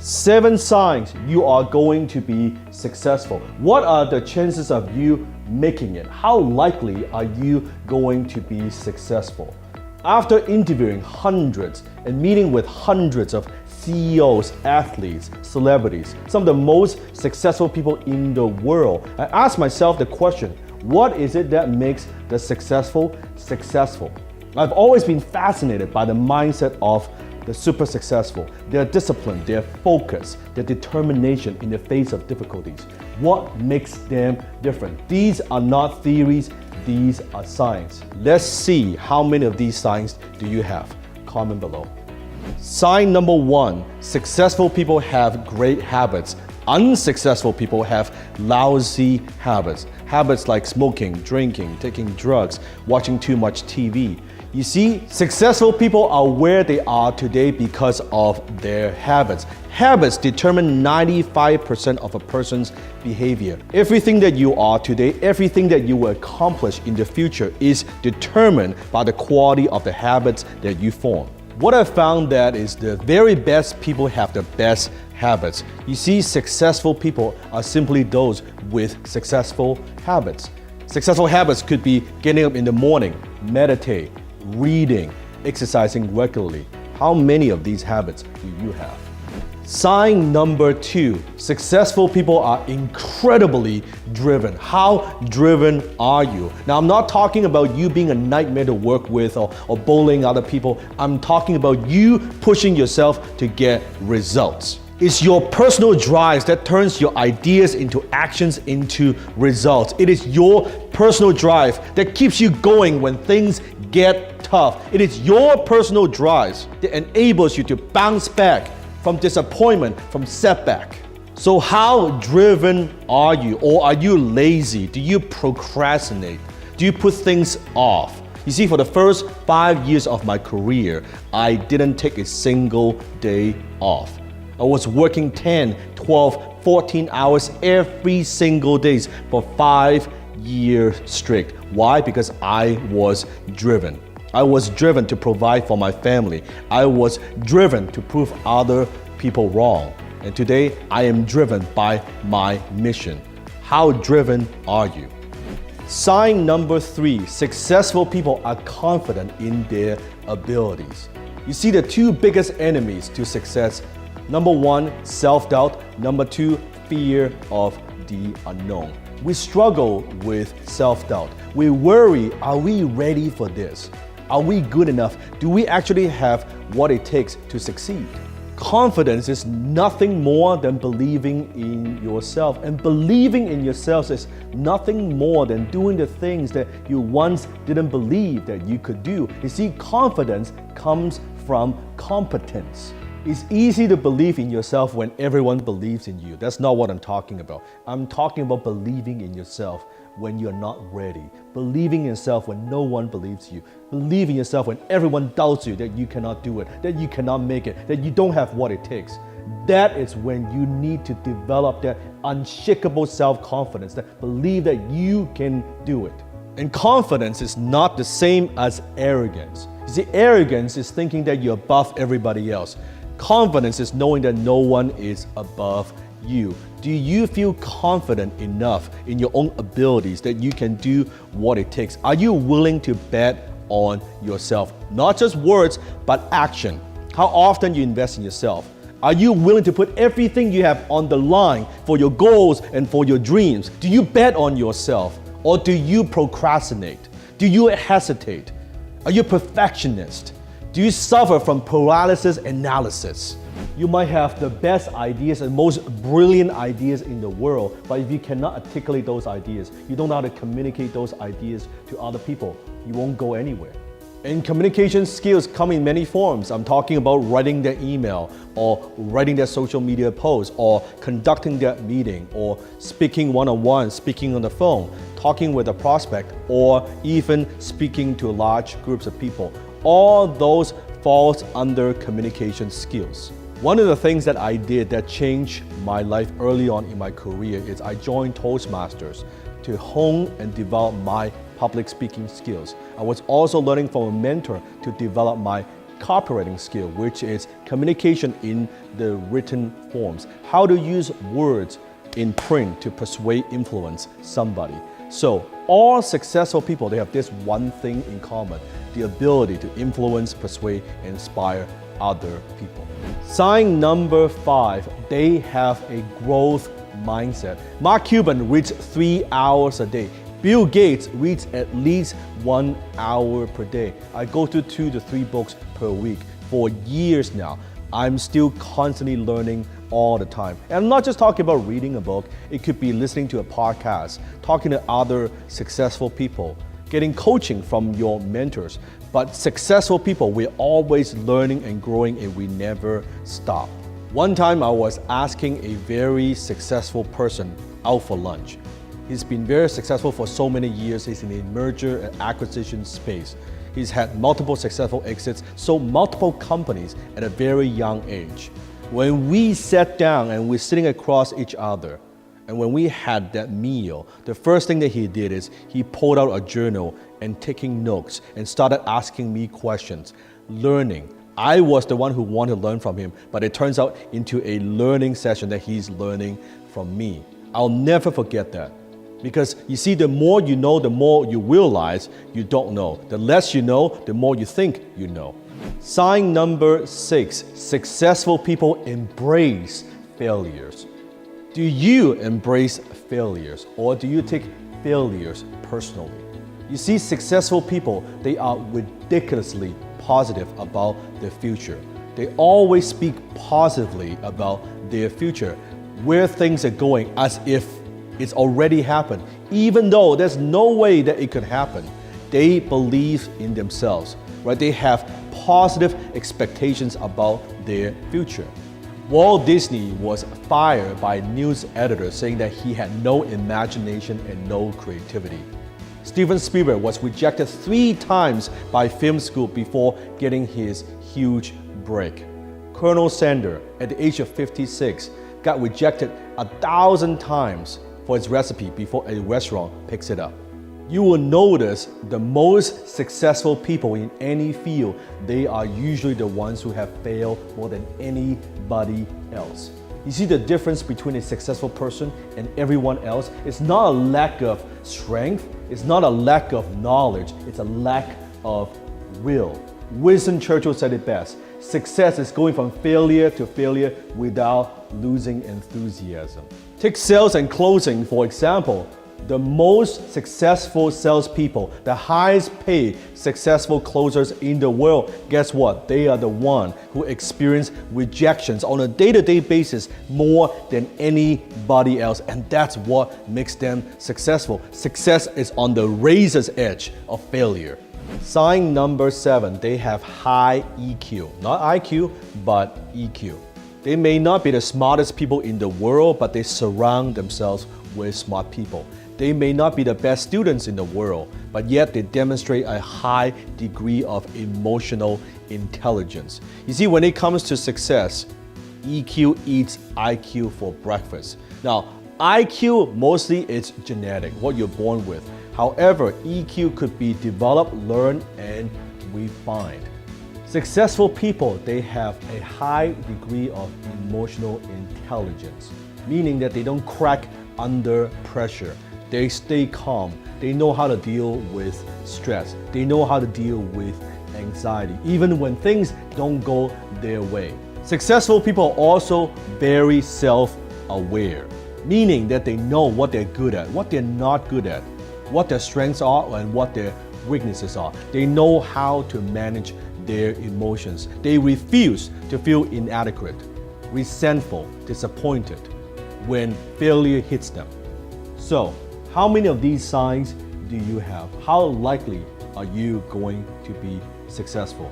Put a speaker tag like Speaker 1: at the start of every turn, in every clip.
Speaker 1: 7 signs you are going to be successful. What are the chances of you making it? How likely are you going to be successful? After interviewing hundreds and meeting with hundreds of CEOs, athletes, celebrities, some of the most successful people in the world, I asked myself the question, what is it that makes the successful successful? I've always been fascinated by the mindset of the super successful, their discipline, their focus, their determination in the face of difficulties. What makes them different? These are not theories, these are signs. Let's see how many of these signs do you have. Comment below. Sign number 1, successful people have great habits. Unsuccessful people have lousy habits. Habits like smoking, drinking, taking drugs, watching too much TV. You see, successful people are where they are today because of their habits. Habits determine 95% of a person's behavior. Everything that you are today, everything that you will accomplish in the future is determined by the quality of the habits that you form. What I've found that is the very best people have the best habits. You see, successful people are simply those with successful habits. Successful habits could be getting up in the morning, meditate, reading, exercising regularly. How many of these habits do you have? Sign number 2, successful people are incredibly driven. How driven are you? Now, I'm not talking about you being a nightmare to work with or bullying other people. I'm talking about you pushing yourself to get results. It's your personal drive that turns your ideas into actions, into results. It is your personal drive that keeps you going when things get tough. It is your personal drive that enables you to bounce back from disappointment, from setback. So how driven are you? Or are you lazy? Do you procrastinate? Do you put things off? You see, for the first 5 years of my career, I didn't take a single day off. I was working 10, 12, 14 hours every single day for 5 years straight. Why? Because I was driven. I was driven to provide for my family. I was driven to prove other people wrong. And today, I am driven by my mission. How driven are you? Sign number 3, successful people are confident in their abilities. You see, the 2 biggest enemies to success: number 1, self-doubt. Number 2, fear of the unknown. We struggle with self-doubt. We worry, are we ready for this? Are we good enough? Do we actually have what it takes to succeed? Confidence is nothing more than believing in yourself. And believing in yourself is nothing more than doing the things that you once didn't believe that you could do. You see, confidence comes from competence. It's easy to believe in yourself when everyone believes in you. That's not what I'm talking about. I'm talking about believing in yourself when you're not ready. Believing in yourself when no one believes you. Believing in yourself when everyone doubts you that you cannot do it, that you cannot make it, that you don't have what it takes. That is when you need to develop that unshakable self-confidence, that believe that you can do it. And confidence is not the same as arrogance. You see, arrogance is thinking that you're above everybody else. Confidence is knowing that no one is above you. Do you feel confident enough in your own abilities that you can do what it takes? Are you willing to bet on yourself? Not just words, but action. How often you invest in yourself? Are you willing to put everything you have on the line for your goals and for your dreams? Do you bet on yourself? Or do you procrastinate? Do you hesitate? Are you a perfectionist? Do you suffer from paralysis analysis? You might have the best ideas and most brilliant ideas in the world, but if you cannot articulate those ideas, you don't know how to communicate those ideas to other people, you won't go anywhere. And communication skills come in many forms. I'm talking about writing their email, or writing their social media post, or conducting that meeting, or speaking one-on-one, speaking on the phone, talking with a prospect, or even speaking to large groups of people. All those falls under communication skills. One of the things that I did that changed my life early on in my career is I joined Toastmasters to hone and develop my public speaking skills. I was also learning from a mentor to develop my copywriting skill, which is communication in the written forms. How to use words in print to persuade, influence somebody. So all successful people, they have this one thing in common: the ability to influence, persuade, and inspire other people. Sign number 5, they have a growth mindset. Mark Cuban reads 3 hours a day. Bill Gates reads at least 1 hour per day. I go through 2 to 3 books per week for years now. I'm still constantly learning all the time. And I'm not just talking about reading a book. It could be listening to a podcast, talking to other successful people, getting coaching from your mentors. But successful people, we're always learning and growing, and we never stop. One time I was asking a very successful person out for lunch. He's been very successful for so many years. He's in the merger and acquisition space. He's had multiple successful exits, sold multiple companies at a very young age. When we sat down and we're sitting across each other, and when we had that meal, the first thing that he did is he pulled out a journal and taking notes and started asking me questions, learning. I was the one who wanted to learn from him, but it turns out into a learning session that he's learning from me. I'll never forget that. Because you see, the more you know, the more you realize you don't know. The less you know, the more you think you know. Sign number 6, successful people embrace failures. Do you embrace failures, or do you take failures personally? You see, successful people, they are ridiculously positive about their future. They always speak positively about their future, where things are going, as if it's already happened. Even though there's no way that it could happen, they believe in themselves, right? They have positive expectations about their future. Walt Disney was fired by a news editor saying that he had no imagination and no creativity. Steven Spielberg was rejected 3 times by film school before getting his huge break. Colonel Sanders, at the age of 56, got rejected 1,000 times for his recipe before a restaurant picks it up. You will notice the most successful people in any field, they are usually the ones who have failed more than anybody else. You see, the difference between a successful person and everyone else? It's not a lack of strength, it's not a lack of knowledge, it's a lack of will. Winston Churchill said it best: success is going from failure to failure without losing enthusiasm. Take sales and closing, for example. The most successful salespeople, the highest paid successful closers in the world, guess what? They are the one who experience rejections on a day-to-day basis more than anybody else. And that's what makes them successful. Success is on the razor's edge of failure. Sign number 7, they have high EQ. Not IQ, but EQ. They may not be the smartest people in the world, but they surround themselves with smart people. They may not be the best students in the world, but yet they demonstrate a high degree of emotional intelligence. You see, when it comes to success, EQ eats IQ for breakfast. Now, IQ mostly is genetic, what you're born with. However, EQ could be developed, learned, and refined. Successful people, they have a high degree of emotional intelligence, meaning that they don't crack under pressure. They stay calm. They know how to deal with stress. They know how to deal with anxiety, even when things don't go their way. Successful people are also very self-aware, meaning that they know what they're good at, what they're not good at, what their strengths are and what their weaknesses are. They know how to manage their emotions. They refuse to feel inadequate, resentful, disappointed when failure hits them. So, how many of these signs do you have? How likely are you going to be successful?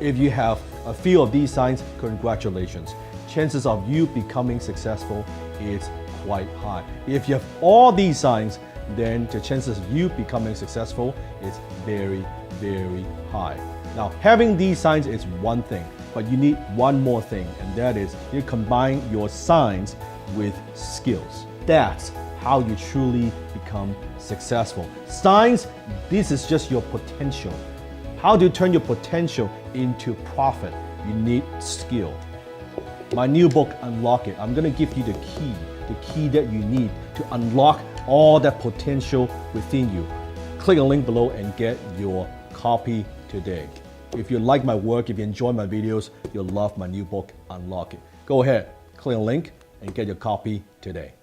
Speaker 1: If you have a few of these signs, congratulations. Chances of you becoming successful is quite high. If you have all these signs, then the chances of you becoming successful is very, very high. Now, having these signs is one thing, but you need one more thing, and that is you combine your signs with skills. That's how you truly become successful. Signs, this is just your potential. How do you turn your potential into profit? You need skill. My new book, Unlock It, I'm going to give you the key that you need to unlock all that potential within you. Click the link below and get your copy today. If you like my work, if you enjoy my videos, you'll love my new book, Unlock It. Go ahead, click the link and get your copy today.